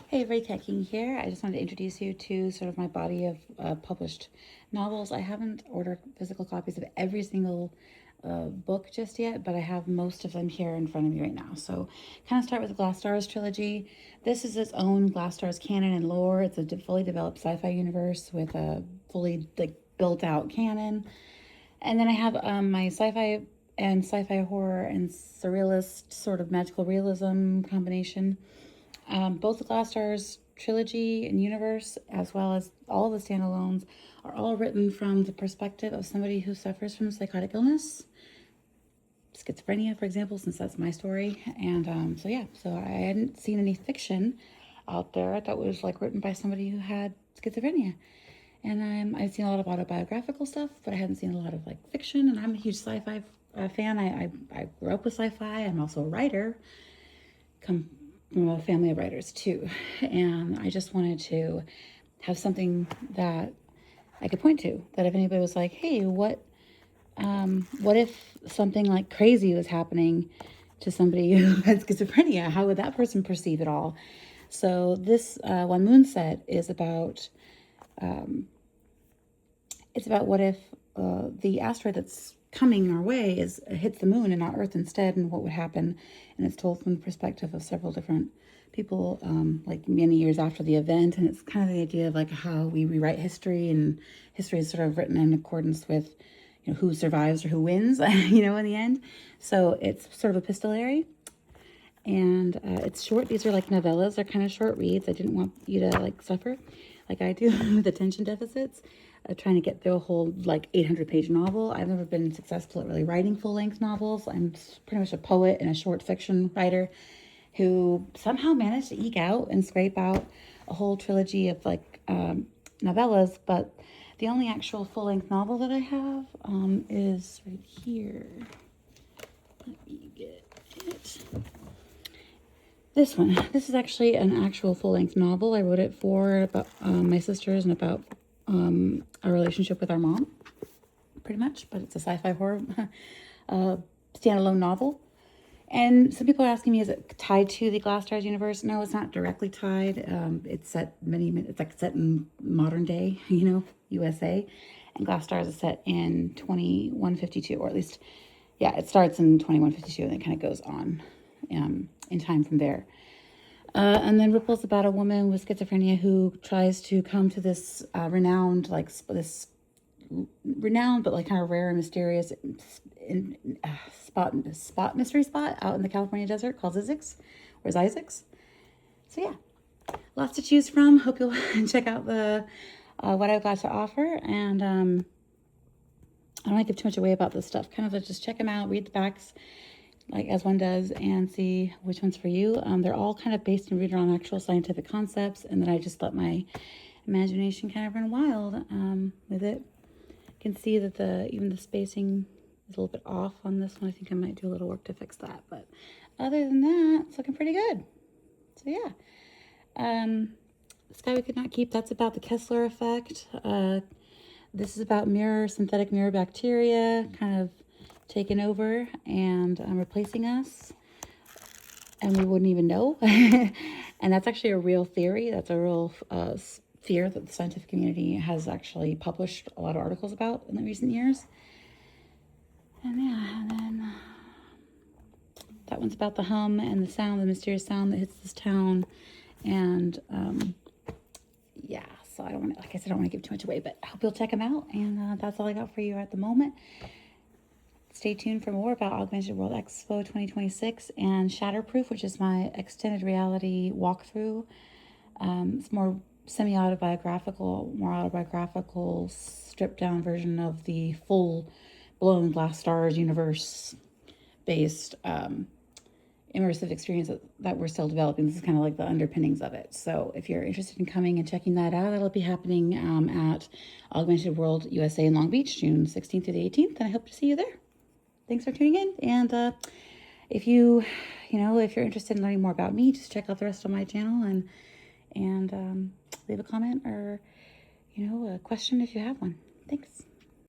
Hey, Ray Cat King here. I just wanted to introduce you to sort of my body of published novels. I haven't ordered physical copies of every single book just yet, but I have most of them here in front of me right now. So, kind of start with the Glass Stars trilogy. This is its own Glass Stars canon and lore. It's a fully developed sci-fi universe with a fully built out canon. And then I have my sci-fi and sci-fi horror and surrealist sort of magical realism combination. Both the Glass Stars trilogy and universe, as well as all of the standalones, are all written from the perspective of somebody who suffers from psychotic illness, schizophrenia, for example, since that's my story. And so I hadn't seen any fiction out there that was written by somebody who had schizophrenia. And I've seen a lot of autobiographical stuff, but I hadn't seen a lot of fiction. And I'm a huge sci-fi fan. I grew up with sci-fi. I'm also a writer. Come from a family of writers too, and I just wanted to have something that I could point to. That if anybody was like, "Hey, what if something like crazy was happening to somebody who had schizophrenia? How would that person perceive it all?" So this One Moonset is about what if the asteroid that's coming our way hits the moon and not Earth instead, and what would happen. And it's told from the perspective of several different people, many years after the event. And it's kind of the idea of how we rewrite history, and history is sort of written in accordance with who survives or who wins, in the end. So it's sort of epistolary. And it's short. These are novellas. They're kind of short reads. I didn't want you to suffer like I do with attention deficits, trying to get through a whole 800-page novel. I've never been successful at really writing full-length novels. I'm pretty much a poet and a short fiction writer who somehow managed to eke out and scrape out a whole trilogy of novellas. But the only actual full-length novel that I have is right here. Let me get it. This one. This is actually an actual full-length novel. I wrote it for about my sisters and about our relationship with our mom, pretty much. But it's a sci-fi horror standalone novel. And some people are asking me, is it tied to the Glass Stars universe? No, it's not directly tied. It's set set in modern day, USA. And Glass Stars is set in 2152, or at least, yeah, it starts in 2152 and it kind of goes on in time from there. And then Ripple's about a woman with schizophrenia who tries to come to this renowned but kind of rare and mysterious mystery spot out in the California desert called Isaacs. So yeah, lots to choose from. Hope you'll check out the what I've got to offer. And I don't want to give too much away about this stuff. Kind of just check them out, read the backs, as one does, and see which one's for you. They're all kind of based and rooted on actual scientific concepts, and then I just let my imagination kind of run wild with it. You can see that even the spacing is a little bit off on this one. I think I might do a little work to fix that, but other than that, it's looking pretty good. So yeah, The Sky We Could Not Keep, that's about the Kessler effect. This is about synthetic mirror bacteria kind of taken over and replacing us, and we wouldn't even know. And that's actually a real theory. That's a real fear that the scientific community has actually published a lot of articles about in the recent years. And yeah, and then that one's about the hum and the sound, the mysterious sound that hits this town. And yeah, so I don't want to, I don't want to give too much away, but I hope you'll check them out. And that's all I got for you at the moment. Stay tuned for more about Augmented World Expo 2026 and Shatterproof, which is my extended reality walkthrough. It's more semi-autobiographical, more autobiographical, stripped-down version of the full-blown Glass Stars universe-based immersive experience that we're still developing. This is kind of the underpinnings of it. So if you're interested in coming and checking that out, it'll be happening at Augmented World USA in Long Beach, June 16th to the 18th, and I hope to see you there. Thanks for tuning in. And if you're interested in learning more about me, just check out the rest of my channel and leave a comment or, a question if you have one. Thanks.